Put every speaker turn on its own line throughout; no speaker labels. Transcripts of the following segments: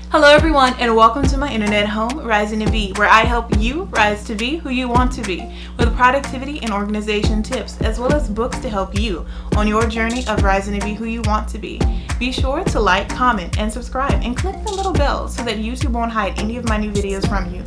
Hello everyone, and welcome to my internet home, Risingtobe B, where I help you rise to be who you want to be with productivity and organization tips, as well as books to help you on your journey of rising to be who you want to be. Be sure to like, comment, and subscribe, and click the little bell so that YouTube won't hide any of my new videos from you.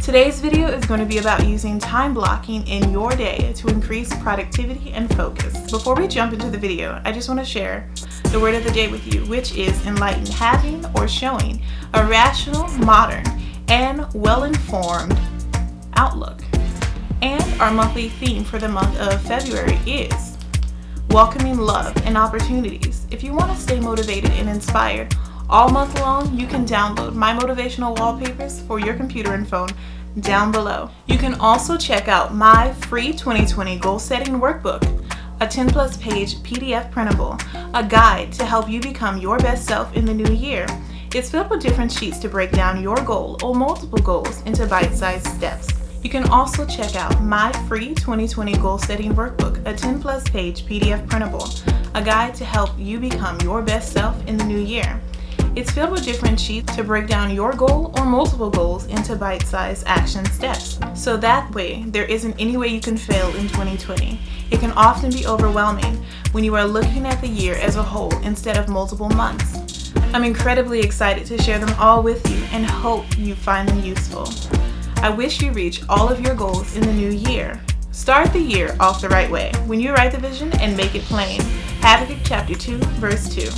Today's video is going to be about using time blocking in your day to increase productivity and focus. Before we jump into the video, I just want to share the word of the day with you, which is enlightened, having or showing a rational, modern, and well-informed outlook. And our monthly theme for the month of February is welcoming love and opportunities. If you want to stay motivated and inspired all month long, you can download my motivational wallpapers for your computer and phone down below. You can also check out my free 2020 goal setting workbook, a 10+ page PDF printable, a guide to help you become your best self in the new year. It's filled with different sheets to break down your goal or multiple goals into bite-sized steps. You can also check out my free 2020 goal setting workbook, a 10+ page PDF printable, a guide to help you become your best self in the new year. It's filled with different sheets to break down your goal or multiple goals into bite-sized action steps. So that way, there isn't any way you can fail in 2020. It can often be overwhelming when you are looking at the year as a whole instead of multiple months. I'm incredibly excited to share them all with you and hope you find them useful. I wish you reach all of your goals in the new year. Start the year off the right way when you write the vision and make it plain. Habakkuk chapter 2, verse 2.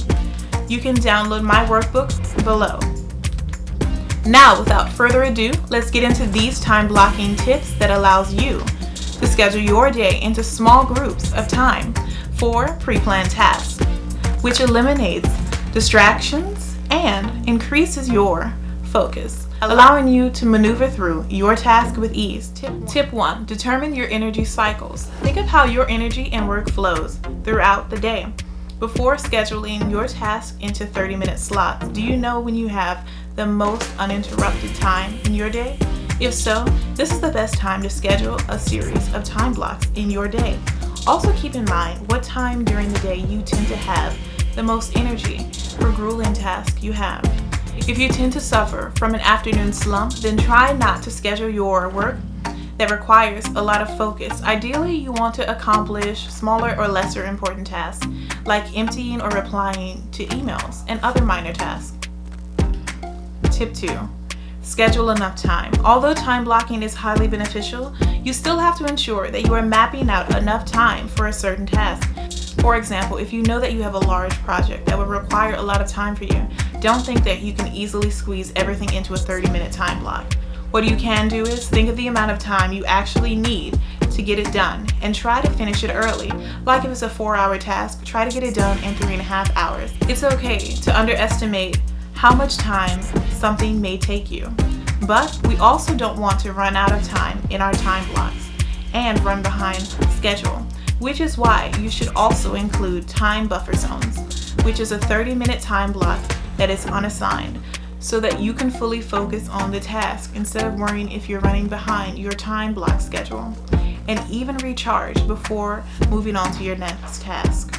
You can download my workbook below. Now, without further ado, let's get into these time blocking tips that allows you to schedule your day into small groups of time for pre-planned tasks, which eliminates distractions and increases your focus, allowing you to maneuver through your task with ease. Tip 1. Determine your energy cycles. Think of how your energy and work flows throughout the day. Before scheduling your task into 30-minute slots, do you know when you have the most uninterrupted time in your day? If so, this is the best time to schedule a series of time blocks in your day. Also keep in mind what time during the day you tend to have the most energy for grueling tasks you have. If you tend to suffer from an afternoon slump, then try not to schedule your work that requires a lot of focus. Ideally, you want to accomplish smaller or lesser important tasks, like emptying or replying to emails and other minor tasks. Tip 2. Schedule enough time. Although time blocking is highly beneficial, you still have to ensure that you are mapping out enough time for a certain task. For example, if you know that you have a large project that will require a lot of time for you, don't think that you can easily squeeze everything into a 30-minute time block. What you can do is think of the amount of time you actually need to get it done and try to finish it early. Like if it's a 4-hour task, try to get it done in 3.5 hours. It's okay to underestimate how much time something may take you, but we also don't want to run out of time in our time blocks and run behind schedule, which is why you should also include time buffer zones, which is a 30-minute time block that is unassigned, so that you can fully focus on the task instead of worrying if you're running behind your time block schedule, and even recharge before moving on to your next task.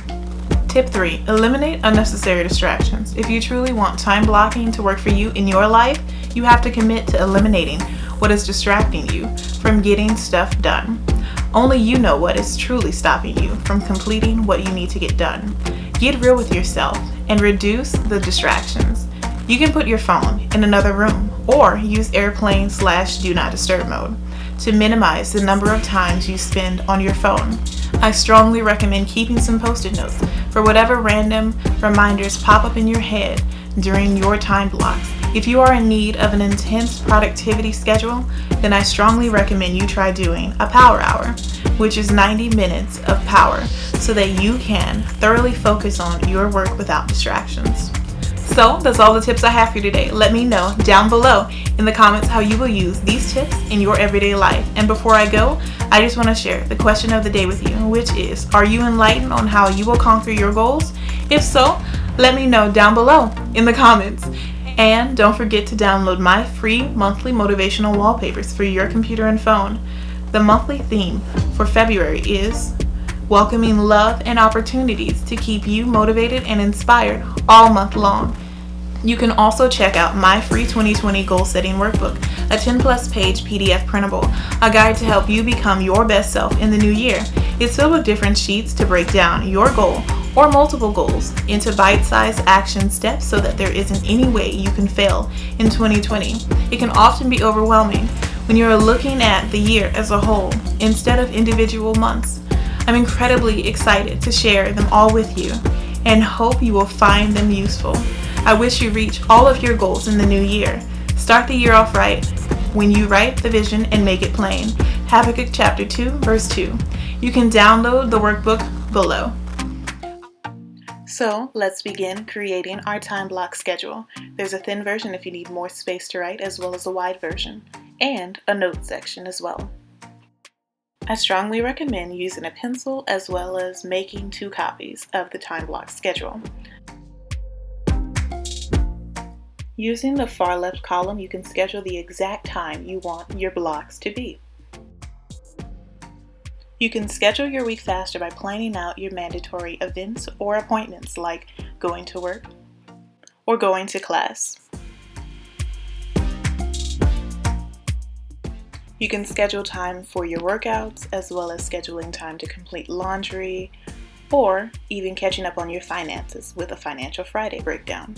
Tip 3. Eliminate unnecessary distractions. If you truly want time blocking to work for you in your life, you have to commit to eliminating what is distracting you from getting stuff done. Only you know what is truly stopping you from completing what you need to get done. Get real with yourself and reduce the distractions. You can put your phone in another room or use airplane/do not disturb mode to minimize the number of times you spend on your phone. I strongly recommend keeping some post-it notes for whatever random reminders pop up in your head during your time blocks. If you are in need of an intense productivity schedule, then I strongly recommend you try doing a power hour, which is 90 minutes of power, so that you can thoroughly focus on your work without distractions. So that's all the tips I have for you today. Let me know down below in the comments how you will use these tips in your everyday life. And before I go, I just want to share the question of the day with you, which is, are you enlightened on how you will conquer your goals? If so, let me know down below in the comments. And don't forget to download my free monthly motivational wallpapers for your computer and phone. The monthly theme for February is welcoming love and opportunities to keep you motivated and inspired all month long. You can also check out my free 2020 goal setting workbook, a 10+ page PDF printable, a guide to help you become your best self in the new year. It's filled with different sheets to break down your goal or multiple goals into bite-sized action steps so that there isn't any way you can fail in 2020. It can often be overwhelming when you're looking at the year as a whole instead of individual months. I'm incredibly excited to share them all with you and hope you will find them useful. I wish you reach all of your goals in the new year. Start the year off right when you write the vision and make it plain. Habakkuk chapter 2, verse 2. You can download the workbook below. So let's begin creating our time block schedule. There's a thin version if you need more space to write, as well as a wide version, and a note section as well. I strongly recommend using a pencil as well as making 2 copies of the time block schedule. Using the far left column, you can schedule the exact time you want your blocks to be. You can schedule your week faster by planning out your mandatory events or appointments like going to work or going to class. You can schedule time for your workouts as well as scheduling time to complete laundry or even catching up on your finances with a Financial Friday breakdown,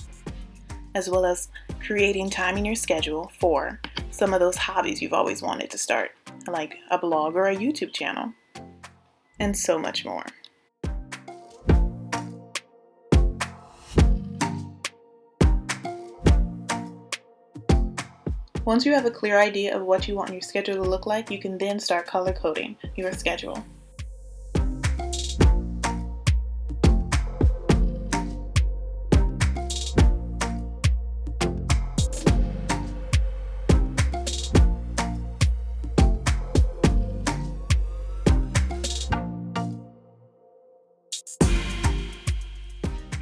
as well as creating time in your schedule for some of those hobbies you've always wanted to start, like a blog or a YouTube channel, and so much more. Once you have a clear idea of what you want your schedule to look like, you can then start color coding your schedule.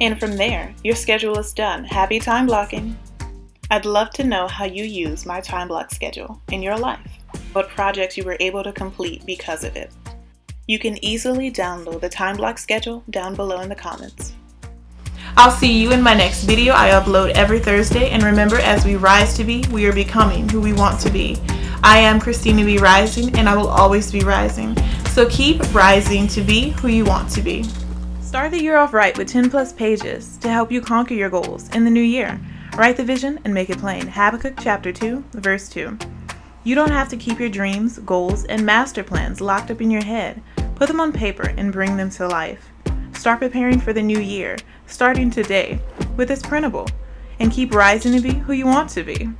And from there, your schedule is done. Happy time blocking! I'd love to know how you use my time block schedule in your life, what projects you were able to complete because of it. You can easily download the time block schedule down below in the comments. I'll see you in my next video. I upload every Thursday, and remember, as we rise to be, we are becoming who we want to be. I am Christina B rising, and I will always be rising. So keep rising to be who you want to be. Start the year off right with 10+ pages to help you conquer your goals in the new year. Write the vision and make it plain. Habakkuk chapter 2, verse 2. You don't have to keep your dreams, goals, and master plans locked up in your head. Put them on paper and bring them to life. Start preparing for the new year, starting today with this printable, and keep rising to be who you want to be.